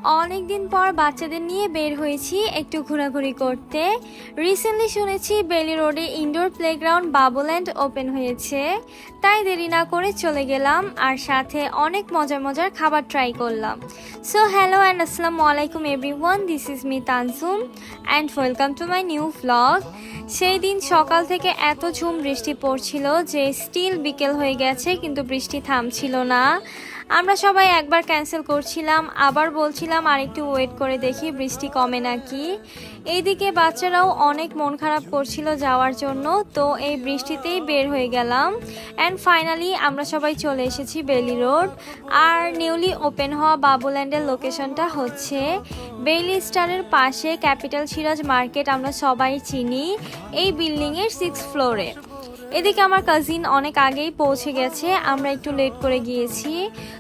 অনেক দিন পর বাচ্চাদের নিয়ে বের হয়েছি একটু ঘোরাঘুরি করতে। রিসেন্টলি শুনেছি বেলি রোডে ইনডোর প্লেগ্রাউন্ড বাবুল্যান্ড ওপেন হয়েছে, তাই দেরি না করে চলে গেলাম আর সাথে অনেক মজার মজার খাবার ট্রাই করলাম। সো হ্যালো অ্যান্ড আসসালামু আলাইকুম everyone, this is me Tansum and welcome to my new vlog. সেই দিন সকাল থেকে এত ঝুম বৃষ্টি পড়ছিল যে স্টিল বিকেল হয়ে গেছে কিন্তু বৃষ্টি থামছিল না। আমরা সবাই একবার ক্যান্সেল করছিলাম, আবার বলছিলাম আর একটু ওয়েট করে দেখি বৃষ্টি কমে নাকি। এইদিকে বাচ্চারাও অনেক মন খারাপ করছিল যাওয়ার জন্য, তো এই বৃষ্টিতেই বের হয়ে গেলাম অ্যান্ড ফাইনালি আমরা সবাই চলে এসেছি বেলি রোড। আর নিউলি ওপেন হওয়া বাবুল্যান্ডের লোকেশনটা হচ্ছে বেইলি স্টারের পাশে ক্যাপিটাল সিরাজ মার্কেট, আমরা সবাই চিনি, এই বিল্ডিংয়ের 6th ফ্লোরে। এদিকে আমার কাজিন অনেক আগেই পৌঁছে গেছে, আমরা একটু লেট করে গিয়েছি,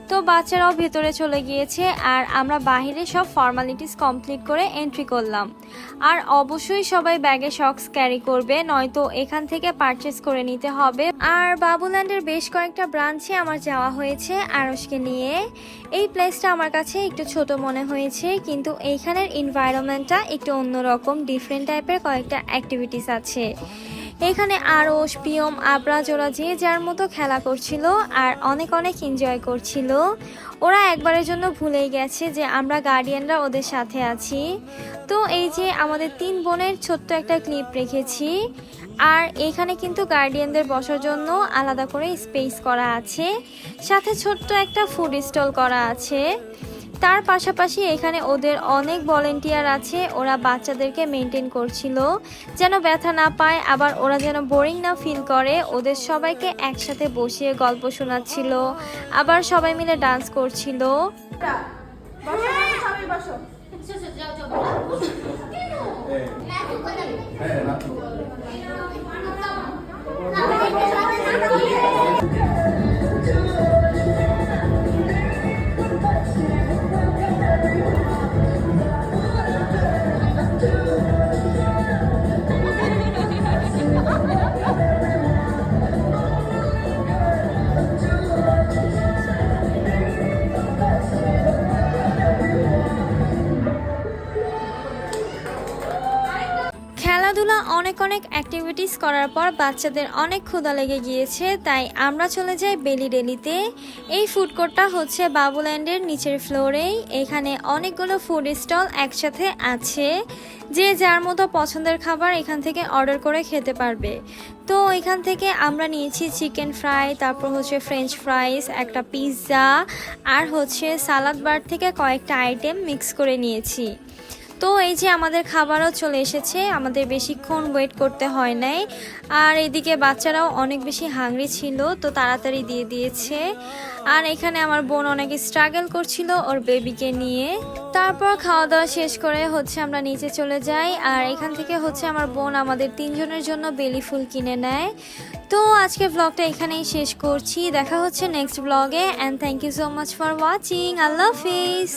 তো বাচ্চারাও ভেতরে চলে গিয়েছে আর আমরা বাহিরে সব ফর্মালিটিস কমপ্লিট করে এন্ট্রি করলাম। আর অবশ্যই সবাই ব্যাগে সক্স ক্যারি করবে, নয়তো এখান থেকে পারচেস করে নিতে হবে। আর বাবুল্যান্ডের বেশ কয়েকটা ব্রাঞ্চে আমার যাওয়া হয়েছে আরশকে নিয়ে। এই প্লেসটা আমার কাছে একটু ছোট মনে হয়েছে, কিন্তু এইখানের এনভায়রনমেন্টটা একটু অন্যরকম, ডিফারেন্ট টাইপের কয়েকটা অ্যাক্টিভিটিস আছে। এখানে আরশ, পিয়ম, আবরাজ ওরা যে যার মতো খেলা করছিল আর অনেক অনেক এনজয় করছিল। ওরা একবারের জন্য ভুলেই গেছে যে আমরা গার্ডিয়ানরা ওদের সাথে আছি। তো এই যে আমাদের 3 বোনের ছোট্ট একটা ক্লিপ রেখেছি। আর এখানে কিন্তু গার্ডিয়ানদের বসার জন্য আলাদা করে স্পেস করা আছে, সাথে ছোট্ট একটা ফুড স্টল করা আছে। তার পাশাপাশি এখানে ওদের অনেক ভলেন্টিয়ার আছে, ওরা বাচ্চাদেরকে মেনটেন করছিল যেন ব্যথা না পায়, আবার ওরা যেন বোরিং না ফিল করে। ওদের সবাইকে একসাথে বসিয়ে গল্প শোনাচ্ছিল, আবার সবাই মিলে ডান্স করছিল। খেলাধুলা অনেক অনেক অ্যাক্টিভিটিস করার পর বাচ্চাদের অনেক ক্ষুধা লেগে গিয়েছে, তাই আমরা চলে যাই বেলি ডেলিতে। এই ফুড কোর্টটা হচ্ছে বাবুল্যান্ডের নিচের ফ্লোরেই। এখানে অনেকগুলো ফুড স্টল একসাথে আছে, যে যার মতো পছন্দের খাবার এখান থেকে অর্ডার করে খেতে পারবে। তো এখান থেকে আমরা নিয়েছি চিকেন ফ্রাই, তারপর হচ্ছে ফ্রেঞ্চ ফ্রাইস, একটা পিৎজা, আর হচ্ছে সালাদ বার থেকে কয়েকটা আইটেম মিক্স করে নিয়েছি। তো এই যে আমাদের খাবারও চলে এসেছে, আমাদের বেশিক্ষণ ওয়েট করতে হয় নাই। আর এদিকে বাচ্চারাও অনেক বেশি হাংরি ছিল, তো তাড়াতাড়ি দিয়ে দিয়েছে। আর এখানে আমার বোন অনেক স্ট্রাগল করছিল ওর বেবিকে নিয়ে। তারপর খাওয়া দাওয়া শেষ করে হচ্ছে আমরা নিচে চলে যাই, আর এখান থেকে হচ্ছে আমার বোন আমাদের 3 জনের জন্য বেলি ফুল কিনে নেয়। তো আজকে ব্লগটা এখানেই শেষ করছি, দেখা হচ্ছে next blog, and thank you so much for watching. আল্লাহ হাফিজ।